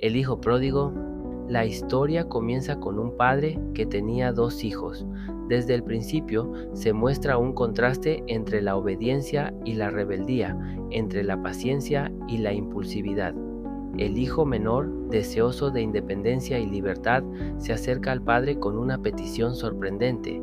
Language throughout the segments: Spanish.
El hijo pródigo. La historia comienza con un padre que tenía 2 hijos. Desde el principio se muestra un contraste entre la obediencia y la rebeldía, entre la paciencia y la impulsividad. El hijo menor, deseoso de independencia y libertad, se acerca al padre con una petición sorprendente.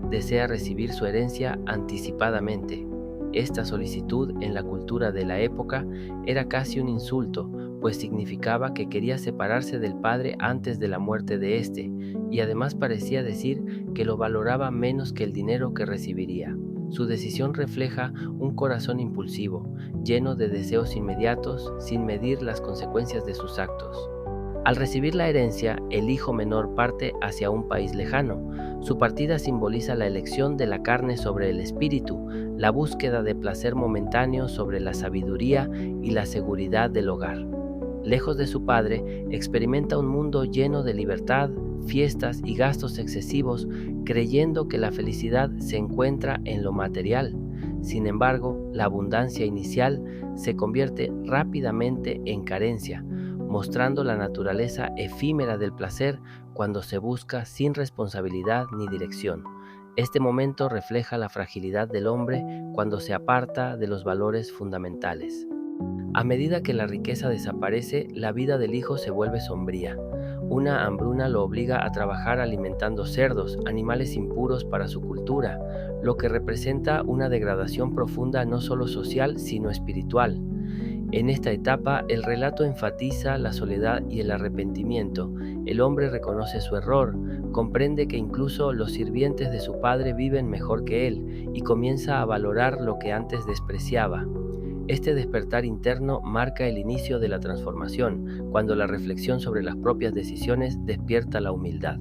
Desea recibir su herencia anticipadamente. Esta solicitud en la cultura de la época era casi un insulto, pues significaba que quería separarse del padre antes de la muerte de éste, y además parecía decir que lo valoraba menos que el dinero que recibiría. Su decisión refleja un corazón impulsivo, lleno de deseos inmediatos, sin medir las consecuencias de sus actos. Al recibir la herencia, el hijo menor parte hacia un país lejano. Su partida simboliza la elección de la carne sobre el espíritu, la búsqueda de placer momentáneo sobre la sabiduría y la seguridad del hogar. Lejos de su padre, experimenta un mundo lleno de libertad, fiestas y gastos excesivos, creyendo que la felicidad se encuentra en lo material. Sin embargo, la abundancia inicial se convierte rápidamente en carencia, mostrando la naturaleza efímera del placer cuando se busca sin responsabilidad ni dirección. Este momento refleja la fragilidad del hombre cuando se aparta de los valores fundamentales. A medida que la riqueza desaparece, la vida del hijo se vuelve sombría. Una hambruna lo obliga a trabajar alimentando cerdos, animales impuros para su cultura, lo que representa una degradación profunda no solo social, sino espiritual. En esta etapa, el relato enfatiza la soledad y el arrepentimiento. El hombre reconoce su error, comprende que incluso los sirvientes de su padre viven mejor que él y comienza a valorar lo que antes despreciaba. Este despertar interno marca el inicio de la transformación, cuando la reflexión sobre las propias decisiones despierta la humildad.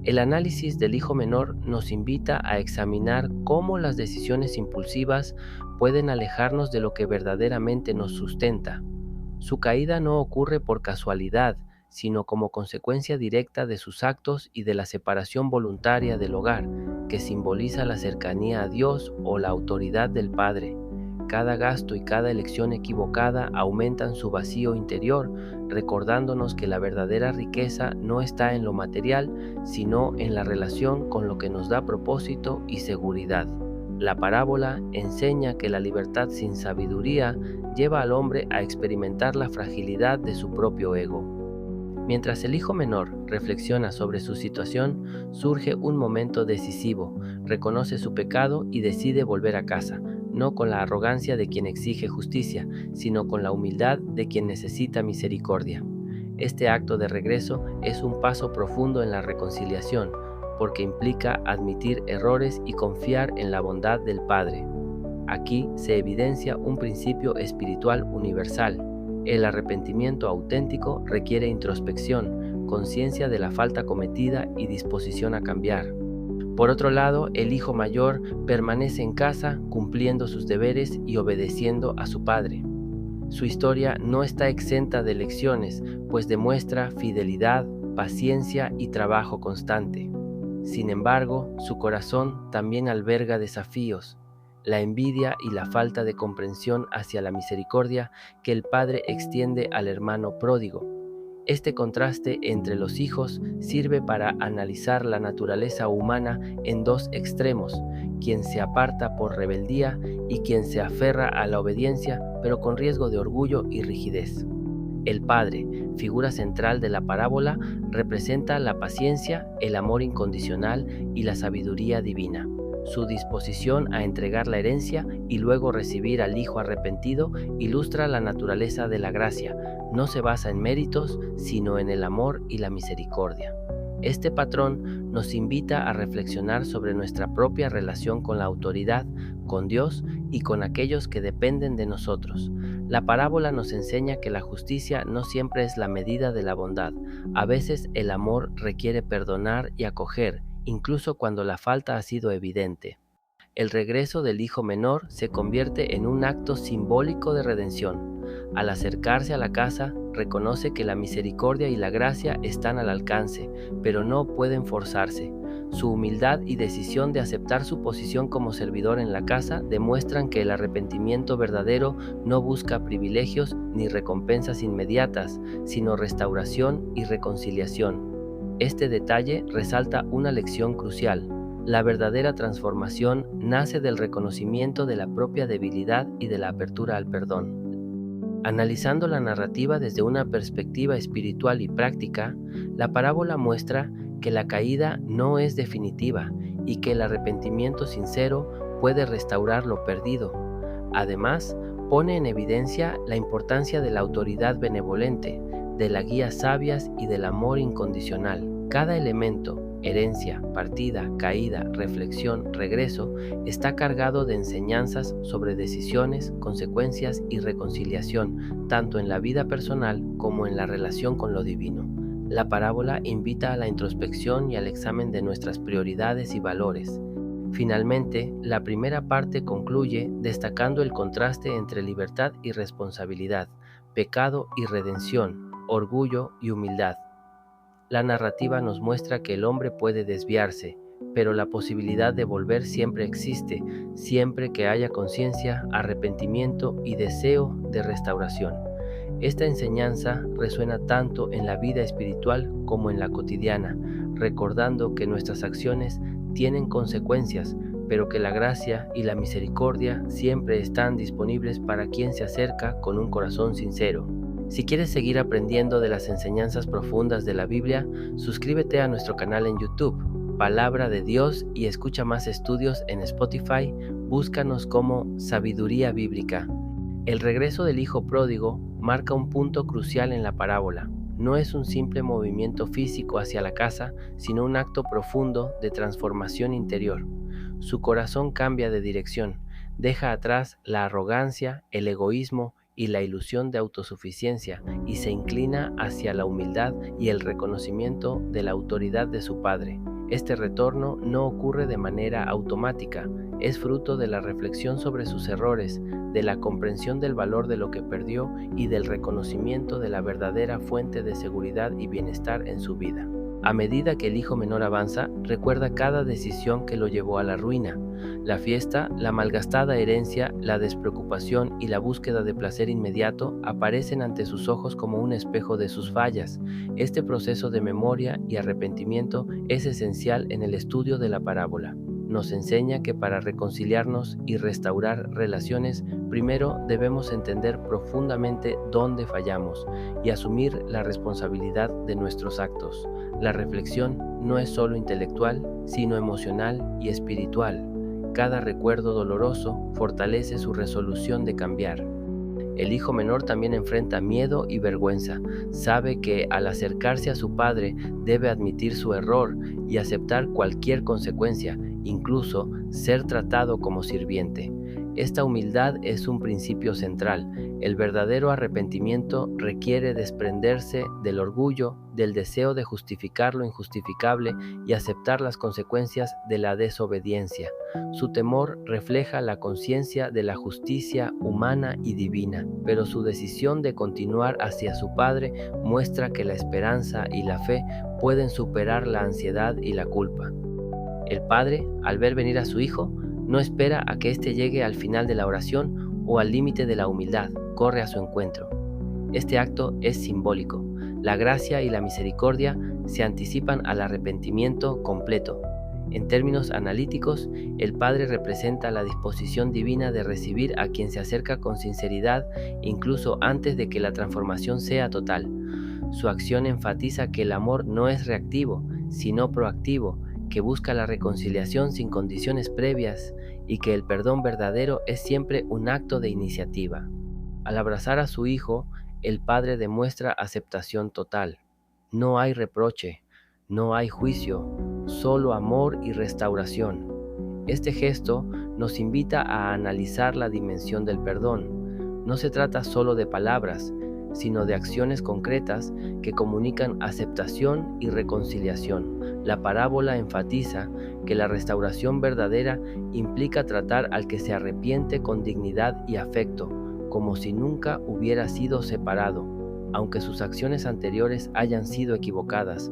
El análisis del hijo menor nos invita a examinar cómo las decisiones impulsivas pueden alejarnos de lo que verdaderamente nos sustenta. Su caída no ocurre por casualidad, sino como consecuencia directa de sus actos y de la separación voluntaria del hogar, que simboliza la cercanía a Dios o la autoridad del Padre. Cada gasto y cada elección equivocada aumentan su vacío interior, recordándonos que la verdadera riqueza no está en lo material, sino en la relación con lo que nos da propósito y seguridad. La parábola enseña que la libertad sin sabiduría lleva al hombre a experimentar la fragilidad de su propio ego. Mientras el hijo menor reflexiona sobre su situación, surge un momento decisivo. Reconoce su pecado y decide volver a casa, no con la arrogancia de quien exige justicia, sino con la humildad de quien necesita misericordia. Este acto de regreso es un paso profundo en la reconciliación, porque implica admitir errores y confiar en la bondad del Padre. Aquí se evidencia un principio espiritual universal. El arrepentimiento auténtico requiere introspección, conciencia de la falta cometida y disposición a cambiar. Por otro lado, el hijo mayor permanece en casa cumpliendo sus deberes y obedeciendo a su padre. Su historia no está exenta de lecciones, pues demuestra fidelidad, paciencia y trabajo constante. Sin embargo, su corazón también alberga desafíos, la envidia y la falta de comprensión hacia la misericordia que el padre extiende al hermano pródigo. Este contraste entre los hijos sirve para analizar la naturaleza humana en 2 extremos, quien se aparta por rebeldía y quien se aferra a la obediencia, pero con riesgo de orgullo y rigidez. El padre, figura central de la parábola, representa la paciencia, el amor incondicional y la sabiduría divina. Su disposición a entregar la herencia y luego recibir al hijo arrepentido ilustra la naturaleza de la gracia. No se basa en méritos, sino en el amor y la misericordia. Este patrón nos invita a reflexionar sobre nuestra propia relación con la autoridad, con Dios y con aquellos que dependen de nosotros. La parábola nos enseña que la justicia no siempre es la medida de la bondad. A veces el amor requiere perdonar y acoger, incluso cuando la falta ha sido evidente. El regreso del hijo menor se convierte en un acto simbólico de redención. Al acercarse a la casa, reconoce que la misericordia y la gracia están al alcance, pero no pueden forzarse. Su humildad y decisión de aceptar su posición como servidor en la casa demuestran que el arrepentimiento verdadero no busca privilegios ni recompensas inmediatas, sino restauración y reconciliación. Este detalle resalta una lección crucial. La verdadera transformación nace del reconocimiento de la propia debilidad y de la apertura al perdón. Analizando la narrativa desde una perspectiva espiritual y práctica, la parábola muestra que la caída no es definitiva y que el arrepentimiento sincero puede restaurar lo perdido. Además, pone en evidencia la importancia de la autoridad benevolente, de la guía sabias y del amor incondicional. Cada elemento, herencia, partida, caída, reflexión, regreso, está cargado de enseñanzas sobre decisiones, consecuencias y reconciliación, tanto en la vida personal como en la relación con lo divino. La parábola invita a la introspección y al examen de nuestras prioridades y valores. Finalmente, la primera parte concluye destacando el contraste entre libertad y responsabilidad, pecado y redención, orgullo y humildad. La narrativa nos muestra que el hombre puede desviarse, pero la posibilidad de volver siempre existe, siempre que haya conciencia, arrepentimiento y deseo de restauración. Esta enseñanza resuena tanto en la vida espiritual como en la cotidiana, recordando que nuestras acciones tienen consecuencias, pero que la gracia y la misericordia siempre están disponibles para quien se acerca con un corazón sincero. Si quieres seguir aprendiendo de las enseñanzas profundas de la Biblia, suscríbete a nuestro canal en YouTube, Palabra de Dios, y escucha más estudios en Spotify. Búscanos como Sabiduría Bíblica. El regreso del hijo pródigo marca un punto crucial en la parábola. No es un simple movimiento físico hacia la casa, sino un acto profundo de transformación interior. Su corazón cambia de dirección, deja atrás la arrogancia, el egoísmo y la ilusión de autosuficiencia y se inclina hacia la humildad y el reconocimiento de la autoridad de su padre. Este retorno no ocurre de manera automática, es fruto de la reflexión sobre sus errores, de la comprensión del valor de lo que perdió y del reconocimiento de la verdadera fuente de seguridad y bienestar en su vida. A medida que el hijo menor avanza, recuerda cada decisión que lo llevó a la ruina. La fiesta, la malgastada herencia, la despreocupación y la búsqueda de placer inmediato aparecen ante sus ojos como un espejo de sus fallas. Este proceso de memoria y arrepentimiento es esencial en el estudio de la parábola. Nos enseña que para reconciliarnos y restaurar relaciones, primero debemos entender profundamente dónde fallamos y asumir la responsabilidad de nuestros actos. La reflexión no es solo intelectual, sino emocional y espiritual. Cada recuerdo doloroso fortalece su resolución de cambiar. El hijo menor también enfrenta miedo y vergüenza. Sabe que al acercarse a su padre debe admitir su error y aceptar cualquier consecuencia, incluso ser tratado como sirviente. Esta humildad es un principio central. El verdadero arrepentimiento requiere desprenderse del orgullo, del deseo de justificar lo injustificable y aceptar las consecuencias de la desobediencia. Su temor refleja la conciencia de la justicia humana y divina, pero su decisión de continuar hacia su Padre muestra que la esperanza y la fe pueden superar la ansiedad y la culpa. El padre, al ver venir a su hijo, no espera a que éste llegue al final de la oración o al límite de la humildad, corre a su encuentro. Este acto es simbólico. La gracia y la misericordia se anticipan al arrepentimiento completo. En términos analíticos, el Padre representa la disposición divina de recibir a quien se acerca con sinceridad, incluso antes de que la transformación sea total. Su acción enfatiza que el amor no es reactivo, sino proactivo, que busca la reconciliación sin condiciones previas y que el perdón verdadero es siempre un acto de iniciativa. Al abrazar a su hijo, el Padre demuestra aceptación total. No hay reproche, no hay juicio, solo amor y restauración. Este gesto nos invita a analizar la dimensión del perdón. No se trata solo de palabras, sino de acciones concretas que comunican aceptación y reconciliación. La parábola enfatiza que la restauración verdadera implica tratar al que se arrepiente con dignidad y afecto, como si nunca hubiera sido separado, aunque sus acciones anteriores hayan sido equivocadas.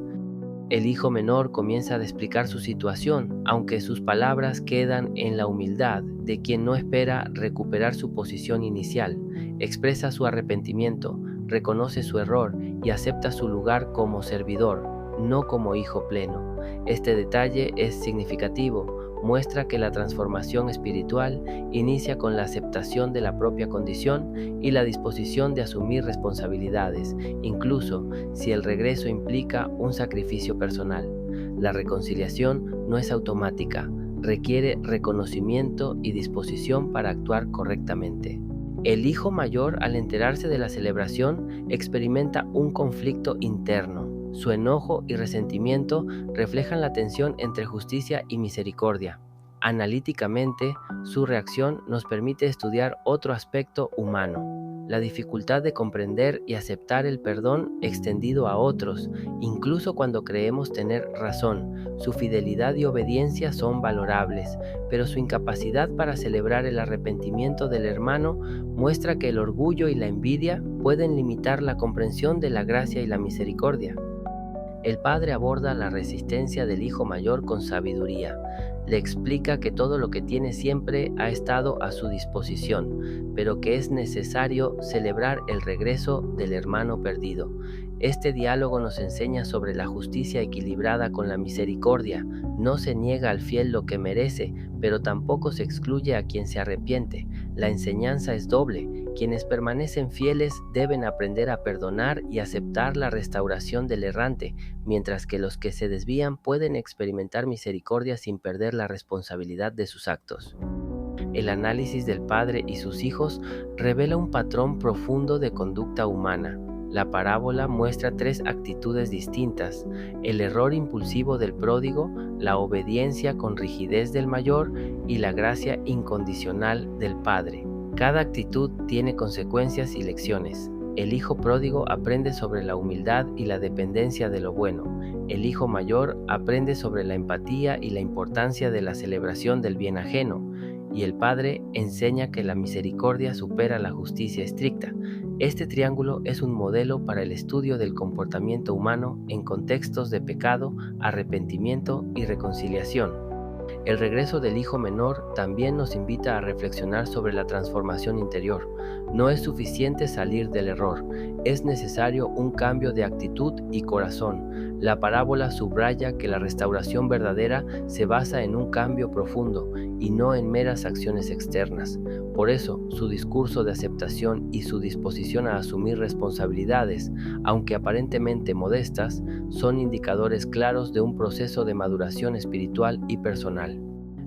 El hijo menor comienza a explicar su situación, aunque sus palabras quedan en la humildad de quien no espera recuperar su posición inicial. Expresa su arrepentimiento, reconoce su error y acepta su lugar como servidor, no como hijo pleno. Este detalle es significativo. Muestra que la transformación espiritual inicia con la aceptación de la propia condición y la disposición de asumir responsabilidades, incluso si el regreso implica un sacrificio personal. La reconciliación no es automática, requiere reconocimiento y disposición para actuar correctamente. El hijo mayor, al enterarse de la celebración, experimenta un conflicto interno. Su enojo y resentimiento reflejan la tensión entre justicia y misericordia. Analíticamente, su reacción nos permite estudiar otro aspecto humano: la dificultad de comprender y aceptar el perdón extendido a otros, incluso cuando creemos tener razón. Su fidelidad y obediencia son valorables, pero su incapacidad para celebrar el arrepentimiento del hermano muestra que el orgullo y la envidia pueden limitar la comprensión de la gracia y la misericordia. El padre aborda la resistencia del hijo mayor con sabiduría. Le explica que todo lo que tiene siempre ha estado a su disposición, pero que es necesario celebrar el regreso del hermano perdido. Este diálogo nos enseña sobre la justicia equilibrada con la misericordia. No se niega al fiel lo que merece, pero tampoco se excluye a quien se arrepiente. La enseñanza es doble. Quienes permanecen fieles deben aprender a perdonar y aceptar la restauración del errante, mientras que los que se desvían pueden experimentar misericordia sin perder la responsabilidad de sus actos. El análisis del padre y sus hijos revela un patrón profundo de conducta humana. La parábola muestra tres actitudes distintas: el error impulsivo del pródigo, la obediencia con rigidez del mayor y la gracia incondicional del padre. Cada actitud tiene consecuencias y lecciones. El hijo pródigo aprende sobre la humildad y la dependencia de lo bueno. El hijo mayor aprende sobre la empatía y la importancia de la celebración del bien ajeno. Y el padre enseña que la misericordia supera la justicia estricta. Este triángulo es un modelo para el estudio del comportamiento humano en contextos de pecado, arrepentimiento y reconciliación. El regreso del hijo menor también nos invita a reflexionar sobre la transformación interior. No es suficiente salir del error, es necesario un cambio de actitud y corazón. La parábola subraya que la restauración verdadera se basa en un cambio profundo y no en meras acciones externas. Por eso, su discurso de aceptación y su disposición a asumir responsabilidades, aunque aparentemente modestas, son indicadores claros de un proceso de maduración espiritual y personal.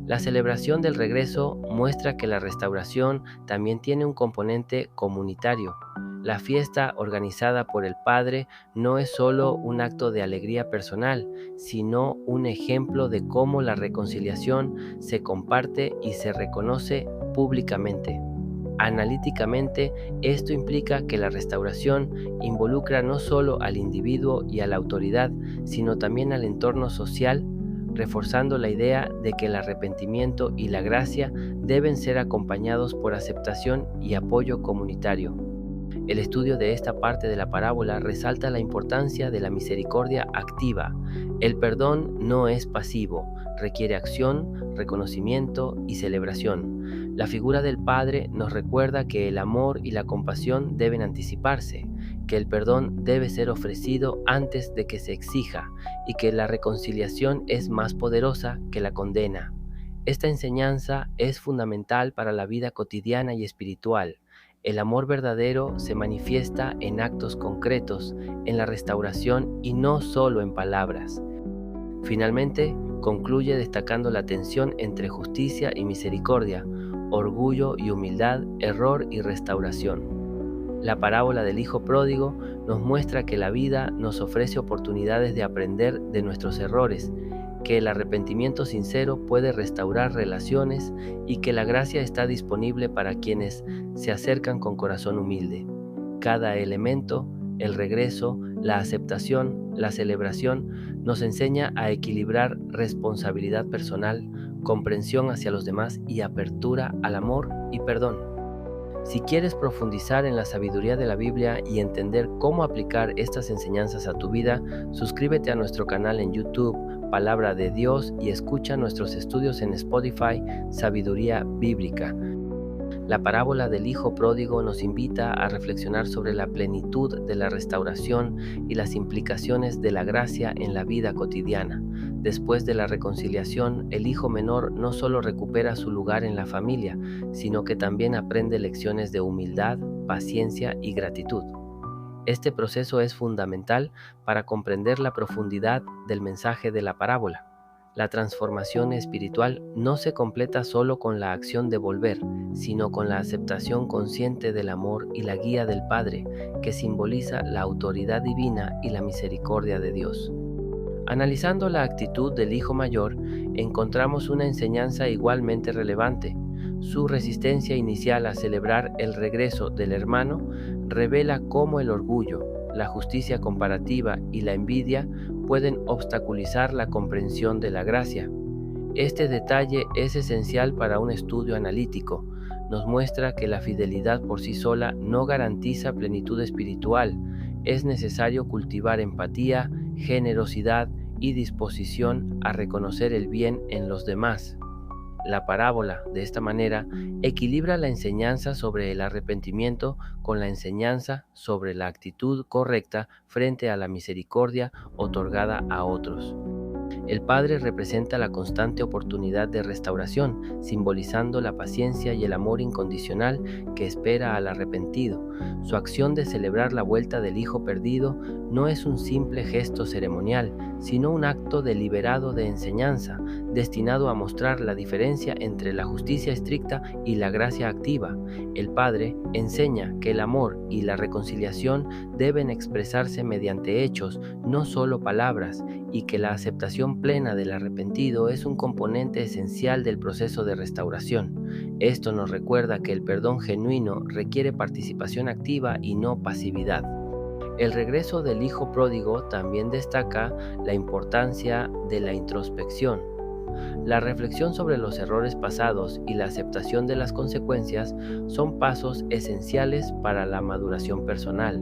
La celebración del regreso muestra que la restauración también tiene un componente comunitario. La fiesta organizada por el Padre no es solo un acto de alegría personal, sino un ejemplo de cómo la reconciliación se comparte y se reconoce públicamente. Analíticamente, esto implica que la restauración involucra no solo al individuo y a la autoridad, sino también al entorno social, reforzando la idea de que el arrepentimiento y la gracia deben ser acompañados por aceptación y apoyo comunitario. El estudio de esta parte de la parábola resalta la importancia de la misericordia activa. El perdón no es pasivo, requiere acción, reconocimiento y celebración. La figura del Padre nos recuerda que el amor y la compasión deben anticiparse, que el perdón debe ser ofrecido antes de que se exija y que la reconciliación es más poderosa que la condena. Esta enseñanza es fundamental para la vida cotidiana y espiritual. El amor verdadero se manifiesta en actos concretos, en la restauración y no solo en palabras. Finalmente, concluye destacando la tensión entre justicia y misericordia, orgullo y humildad, error y restauración. La parábola del hijo pródigo nos muestra que la vida nos ofrece oportunidades de aprender de nuestros errores, que el arrepentimiento sincero puede restaurar relaciones y que la gracia está disponible para quienes se acercan con corazón humilde. Cada elemento, el regreso, la aceptación, la celebración, nos enseña a equilibrar responsabilidad personal, comprensión hacia los demás y apertura al amor y perdón. Si quieres profundizar en la sabiduría de la Biblia y entender cómo aplicar estas enseñanzas a tu vida, suscríbete a nuestro canal en YouTube, Palabra de Dios, y escucha nuestros estudios en Spotify, Sabiduría Bíblica. La parábola del Hijo Pródigo nos invita a reflexionar sobre la plenitud de la restauración y las implicaciones de la gracia en la vida cotidiana. Después de la reconciliación, el hijo menor no solo recupera su lugar en la familia, sino que también aprende lecciones de humildad, paciencia y gratitud. Este proceso es fundamental para comprender la profundidad del mensaje de la parábola. La transformación espiritual no se completa solo con la acción de volver, sino con la aceptación consciente del amor y la guía del Padre, que simboliza la autoridad divina y la misericordia de Dios. Analizando la actitud del hijo mayor, encontramos una enseñanza igualmente relevante. Su resistencia inicial a celebrar el regreso del hermano revela cómo el orgullo, la justicia comparativa y la envidia pueden obstaculizar la comprensión de la gracia. Este detalle es esencial para un estudio analítico. Nos muestra que la fidelidad por sí sola no garantiza plenitud espiritual. Es necesario cultivar empatía, generosidad y disposición a reconocer el bien en los demás. La parábola, de esta manera, equilibra la enseñanza sobre el arrepentimiento con la enseñanza sobre la actitud correcta frente a la misericordia otorgada a otros. El Padre representa la constante oportunidad de restauración, simbolizando la paciencia y el amor incondicional que espera al arrepentido. Su acción de celebrar la vuelta del hijo perdido no es un simple gesto ceremonial, sino un acto deliberado de enseñanza, destinado a mostrar la diferencia entre la justicia estricta y la gracia activa. El Padre enseña que el amor y la reconciliación deben expresarse mediante hechos, no solo palabras, y que la aceptación plena del arrepentido es un componente esencial del proceso de restauración. Esto nos recuerda que el perdón genuino requiere participación activa y no pasividad. El regreso del hijo pródigo también destaca la importancia de la introspección. La reflexión sobre los errores pasados y la aceptación de las consecuencias son pasos esenciales para la maduración personal.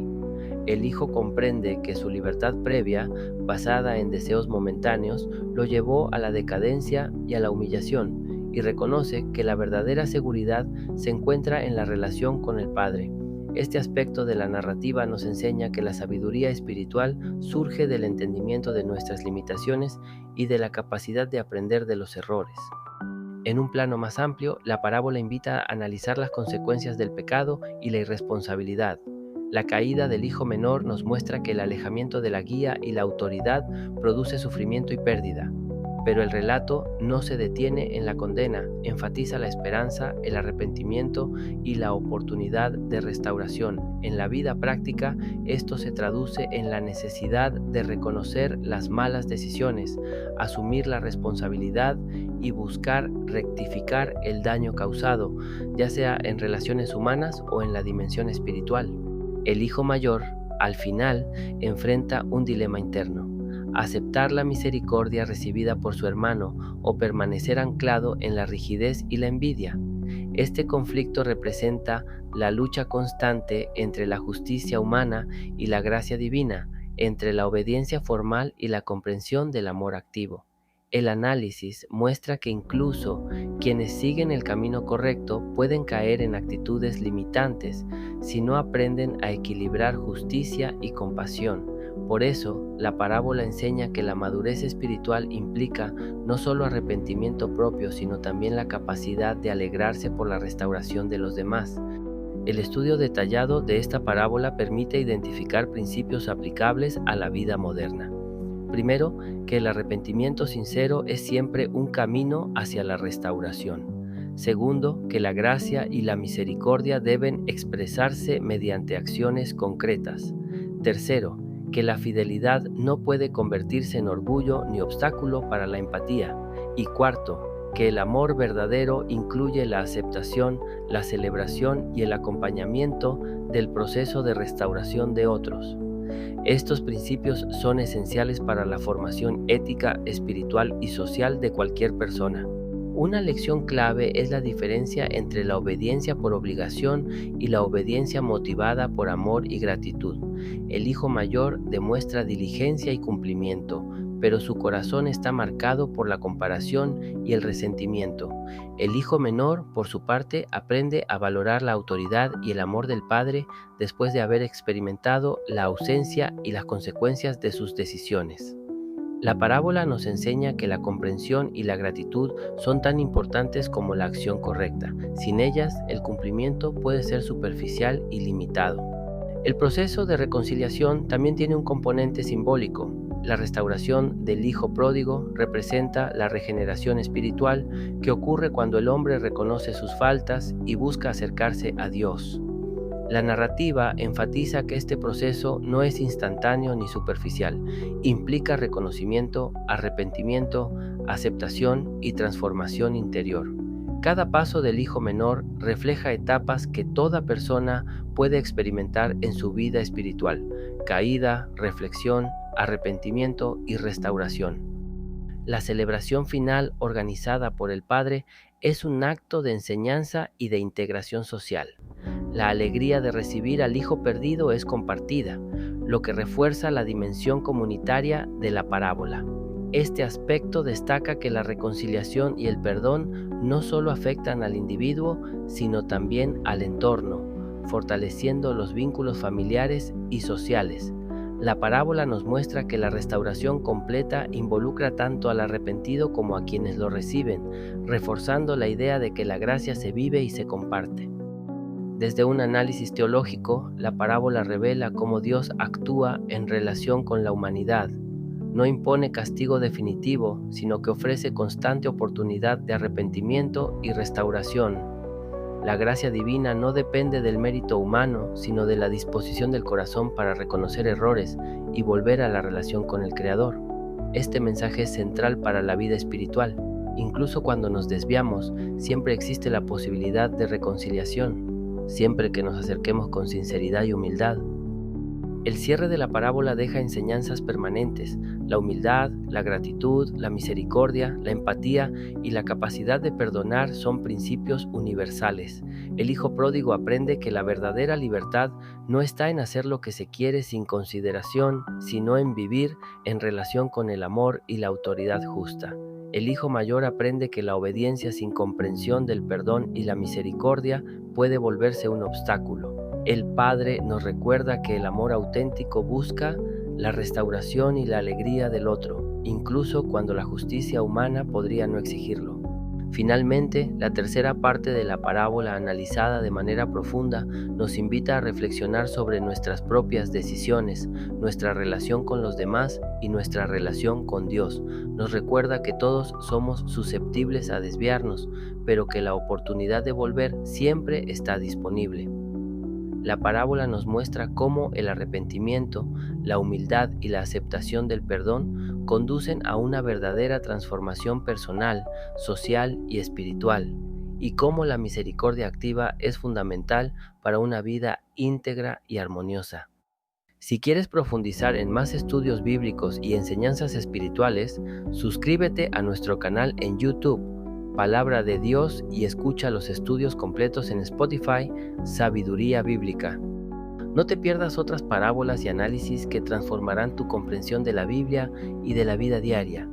El hijo comprende que su libertad previa, basada en deseos momentáneos, lo llevó a la decadencia y a la humillación, y reconoce que la verdadera seguridad se encuentra en la relación con el Padre. Este aspecto de la narrativa nos enseña que la sabiduría espiritual surge del entendimiento de nuestras limitaciones y de la capacidad de aprender de los errores. En un plano más amplio, la parábola invita a analizar las consecuencias del pecado y la irresponsabilidad. La caída del hijo menor nos muestra que el alejamiento de la guía y la autoridad produce sufrimiento y pérdida. Pero el relato no se detiene en la condena, enfatiza la esperanza, el arrepentimiento y la oportunidad de restauración. En la vida práctica, esto se traduce en la necesidad de reconocer las malas decisiones, asumir la responsabilidad y buscar rectificar el daño causado, ya sea en relaciones humanas o en la dimensión espiritual. El hijo mayor, al final, enfrenta un dilema interno: aceptar la misericordia recibida por su hermano o permanecer anclado en la rigidez y la envidia. Este conflicto representa la lucha constante entre la justicia humana y la gracia divina, entre la obediencia formal y la comprensión del amor activo. El análisis muestra que incluso quienes siguen el camino correcto pueden caer en actitudes limitantes si no aprenden a equilibrar justicia y compasión. Por eso, la parábola enseña que la madurez espiritual implica no solo arrepentimiento propio, sino también la capacidad de alegrarse por la restauración de los demás. El estudio detallado de esta parábola permite identificar principios aplicables a la vida moderna. Primero, que el arrepentimiento sincero es siempre un camino hacia la restauración. Segundo, que la gracia y la misericordia deben expresarse mediante acciones concretas. Tercero, que la fidelidad no puede convertirse en orgullo ni obstáculo para la empatía. Y cuarto, que el amor verdadero incluye la aceptación, la celebración y el acompañamiento del proceso de restauración de otros. Estos principios son esenciales para la formación ética, espiritual y social de cualquier persona. Una lección clave es la diferencia entre la obediencia por obligación y la obediencia motivada por amor y gratitud. El hijo mayor demuestra diligencia y cumplimiento, pero su corazón está marcado por la comparación y el resentimiento. El hijo menor, por su parte, aprende a valorar la autoridad y el amor del padre después de haber experimentado la ausencia y las consecuencias de sus decisiones. La parábola nos enseña que la comprensión y la gratitud son tan importantes como la acción correcta. Sin ellas, el cumplimiento puede ser superficial y limitado. El proceso de reconciliación también tiene un componente simbólico. La restauración del hijo pródigo representa la regeneración espiritual que ocurre cuando el hombre reconoce sus faltas y busca acercarse a Dios. La narrativa enfatiza que este proceso no es instantáneo ni superficial, implica reconocimiento, arrepentimiento, aceptación y transformación interior. Cada paso del hijo menor refleja etapas que toda persona puede experimentar en su vida espiritual: caída, reflexión, arrepentimiento y restauración. La celebración final organizada por el Padre es un acto de enseñanza y de integración social. La alegría de recibir al hijo perdido es compartida, lo que refuerza la dimensión comunitaria de la parábola. Este aspecto destaca que la reconciliación y el perdón no solo afectan al individuo, sino también al entorno, fortaleciendo los vínculos familiares y sociales. La parábola nos muestra que la restauración completa involucra tanto al arrepentido como a quienes lo reciben, reforzando la idea de que la gracia se vive y se comparte. Desde un análisis teológico, la parábola revela cómo Dios actúa en relación con la humanidad. No impone castigo definitivo, sino que ofrece constante oportunidad de arrepentimiento y restauración. La gracia divina no depende del mérito humano, sino de la disposición del corazón para reconocer errores y volver a la relación con el Creador. Este mensaje es central para la vida espiritual. Incluso cuando nos desviamos, siempre existe la posibilidad de reconciliación, siempre que nos acerquemos con sinceridad y humildad. El cierre de la parábola deja enseñanzas permanentes. La humildad, la gratitud, la misericordia, la empatía y la capacidad de perdonar son principios universales. El hijo pródigo aprende que la verdadera libertad no está en hacer lo que se quiere sin consideración, sino en vivir en relación con el amor y la autoridad justa. El hijo mayor aprende que la obediencia sin comprensión del perdón y la misericordia puede volverse un obstáculo. El Padre nos recuerda que el amor auténtico busca la restauración y la alegría del otro, incluso cuando la justicia humana podría no exigirlo. Finalmente, la tercera parte de la parábola, analizada de manera profunda, nos invita a reflexionar sobre nuestras propias decisiones, nuestra relación con los demás y nuestra relación con Dios. Nos recuerda que todos somos susceptibles a desviarnos, pero que la oportunidad de volver siempre está disponible. La parábola nos muestra cómo el arrepentimiento, la humildad y la aceptación del perdón conducen a una verdadera transformación personal, social y espiritual, y cómo la misericordia activa es fundamental para una vida íntegra y armoniosa. Si quieres profundizar en más estudios bíblicos y enseñanzas espirituales, suscríbete a nuestro canal en YouTube, Palabra de Dios, y escucha los estudios completos en Spotify, Sabiduría Bíblica. No te pierdas otras parábolas y análisis que transformarán tu comprensión de la Biblia y de la vida diaria.